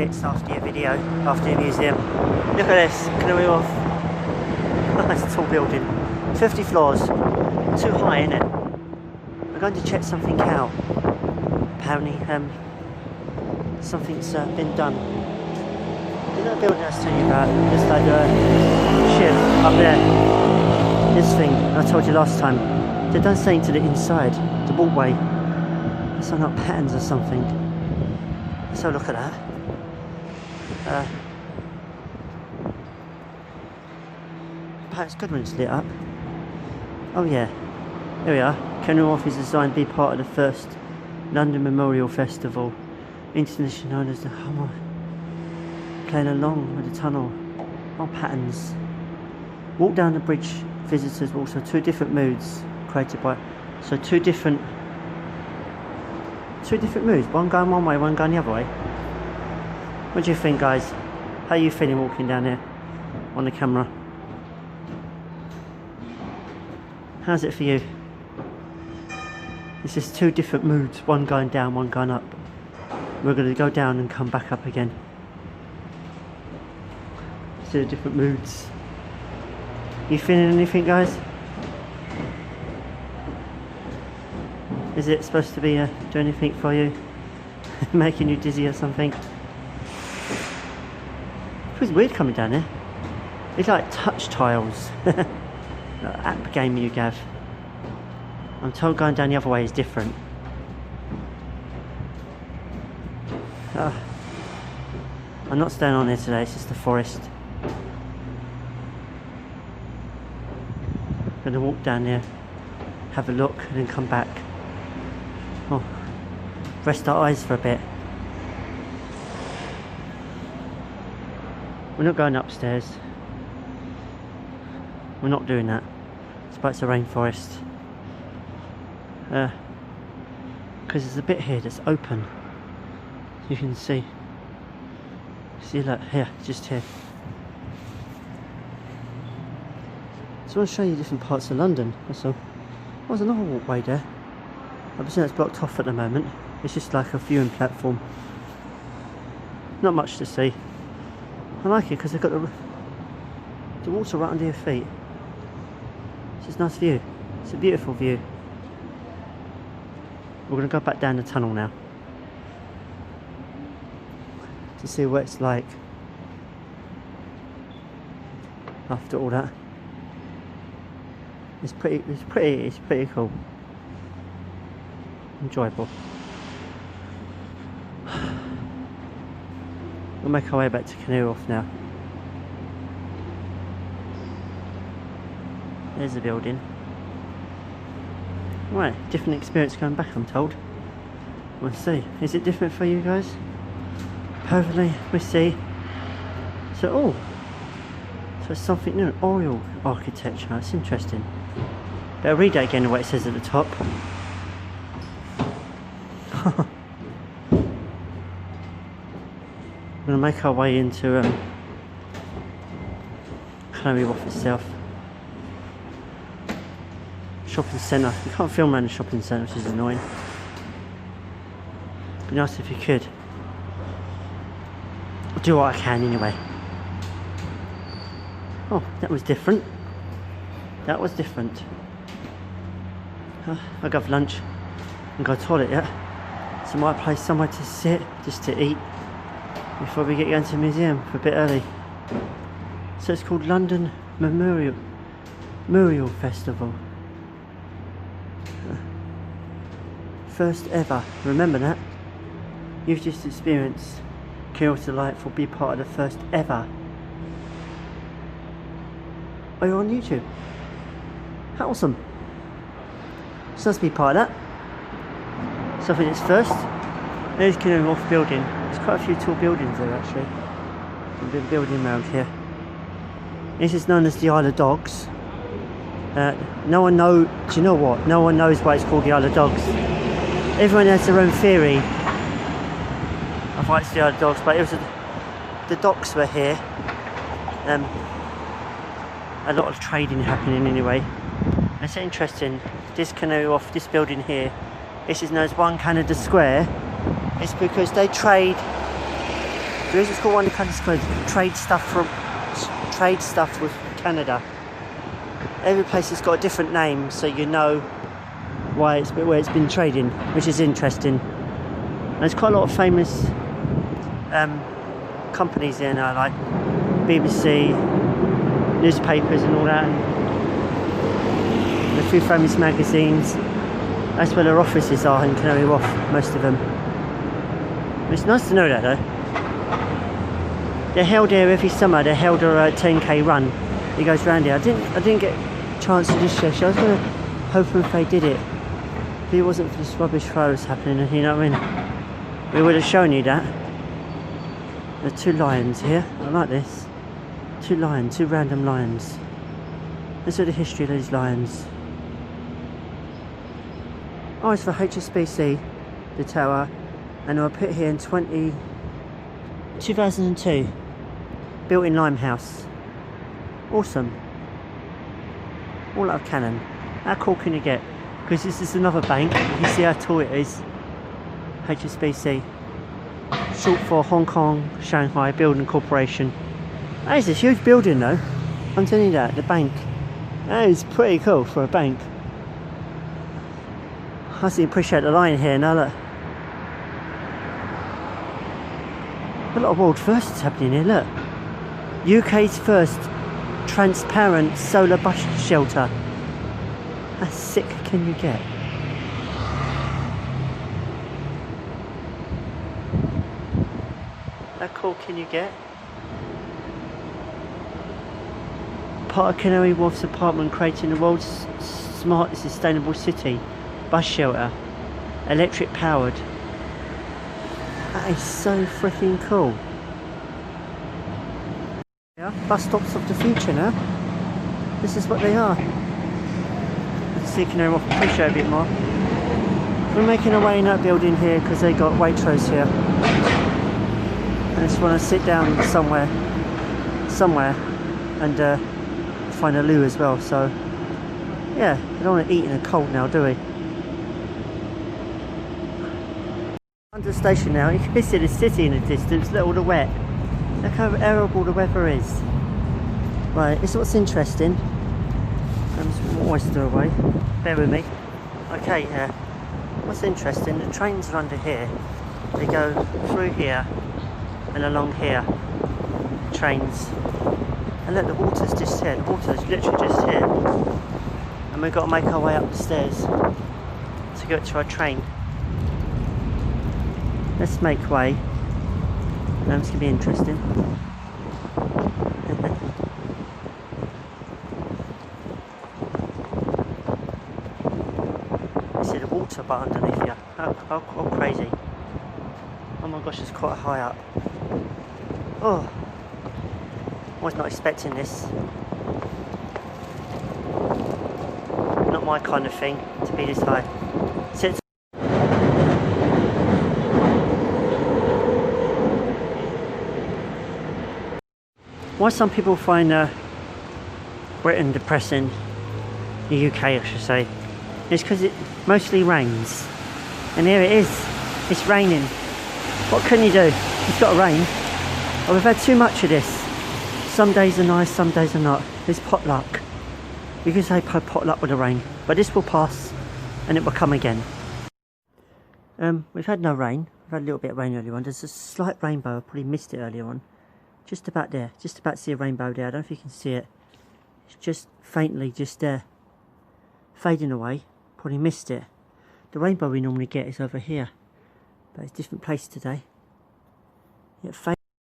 bits after your video, after your museum. Look at this, Canary Wharf. It's a tall building. 50 floors. Too high, isn't it? We're going to check something out. Apparently, something's been done. You know the building I was telling you about? Just like the shift up there. This thing I told you last time. They've done something to the inside, the walkway. It's like patterns or something. Let's have a look at that. It's good when it's lit up. Oh yeah, here we are. Canary Wharf is designed to be part of the first London Memorial Festival, internationally known as the playing along with the tunnel. All patterns. Walk down the bridge, visitors will also two different moods created by, so two different moods. One going one way, one going the other way. What do you think, guys? How are you feeling walking down here on the camera? How's it for you? It's just two different moods, one going down, one going up. We're going to go down and come back up again. See the different moods. You feeling anything, guys? Is it supposed to be doing anything for you? Making you dizzy or something? It was weird coming down here. It's like touch tiles. App game you have. I'm told going down the other way is different. I'm not staying on here today, it's just the forest. I'm going to walk down here, have a look and then come back. Oh, rest our eyes for a bit. We're not going upstairs. We're not doing that. It's a rainforest. Because there's a bit here that's open. You can see. See, look, here, just here. So I want to show you different parts of London. That's all. There's another walkway there. Obviously it's blocked off at the moment. It's just like a viewing platform. Not much to see. I like it because they've got the water right under your feet. It's just a nice view. It's a beautiful view. We're going to go back down the tunnel now to see what it's like after all that. It's pretty cool. Enjoyable. We'll make our way back to Canary Wharf now. There's the building. Right, different experience going back, I'm told. We'll see. Is it different for you guys? Hopefully, we'll see. So it's something new. Oil architecture. That's interesting. Better read that again, what it says at the top. We're going to make our way into Canary Wharf itself. Shopping centre. You can't film around the shopping centre, which is annoying. It'd be nice if you could. I'll do what I can anyway. Oh, that was different. That was different. I'll go for lunch and go to the toilet, yeah? So I might place somewhere to sit, just to eat, before we get going to the museum for a bit early. So it's called London Memorial Festival. First ever, remember that? You've just experienced Chaos Life will be part of the first ever. Are you on YouTube? How awesome. So let's be part of that. Something that's first. There's Canary Wharf building. There's quite a few tall buildings there actually. A bit of building around here. This is known as the Isle of Dogs. No one knows, do you know what? No one knows why it's called the Isle of Dogs. Everyone has their own theory of why it's the Isle of Dogs, but it was the docks were here. A lot of trading happening anyway. It's interesting, this Canary Wharf, this building here, this is known as 1 Canada Square. It's because they trade The reason it's called wine country is because trade stuff with Canada. Every place has got a different name, so you know where it's been trading, which is interesting. And there's quite a lot of famous companies here now, like BBC, newspapers and all that, and a few famous magazines. That's where their offices are in Canary Wharf, most of them. It's nice to know that though. They're held here every summer. They held a 10k run. It goes round here. I didn't get a chance to just show. I was going to hope if they did it. If it wasn't for this rubbish fire that's happening, you know what I mean? We would have shown you that. There are 2 lions here. I like this. 2 lions, 2 random lions. Let's look at the history of these lions. Oh, it's for Hsbc, the tower, and they were put here in 2002. Built in Limehouse. Awesome. All out of cannon. How cool can you get? Because this is another bank. You see how tall it is. Hsbc. Short for Hong Kong, Shanghai Building Corporation. That is a huge building though. I'm telling you that, the bank. That is pretty cool for a bank. I see appreciate the line here now, look. A lot of world firsts happening here, look. UK's first transparent solar bus shelter. How sick can you get? How cool can you get? Part of Canary Wharf's apartment, creating the world's smartest sustainable city. Bus shelter. Electric powered. That is so freaking cool. Yeah, bus stops of the future now. This is what they are. Let's see Canary Wharf appreciate a bit more. We're making our way in that building here because they got Waitrose here. I just want to sit down somewhere and find a loo as well. So yeah, we don't want to eat in the cold now, do we? Under the station now, you can see the city in the distance. Look at all the wet. Look how terrible the weather is. Right, this is what's interesting. I'm just oyster away. Bear with me. Okay, what's interesting? The trains are under here. They go through here and along here. Trains. And look, the water's just here. The water's literally just here. And we've got to make our way up the stairs to get to our train. Let's make way. Now it's going to be interesting. You see the water bar underneath here. How crazy. Oh my gosh, it's quite high up. Oh, I was not expecting this. Not my kind of thing to be this high. Sit. Why some people find Britain depressing, the UK I should say, is because it mostly rains. And here it is, it's raining. What can you do? It's got to rain. Well, we've had too much of this. Some days are nice, some days are not. It's potluck. You can say potluck with the rain, but this will pass and it will come again. We've had no rain. We've had a little bit of rain earlier on. There's a slight rainbow, I probably missed it earlier on. Just about there, just about to see a rainbow there. I don't know if you can see it. It's just faintly just there. Fading away, probably missed it. The rainbow we normally get is over here. But it's a different place today. It fades.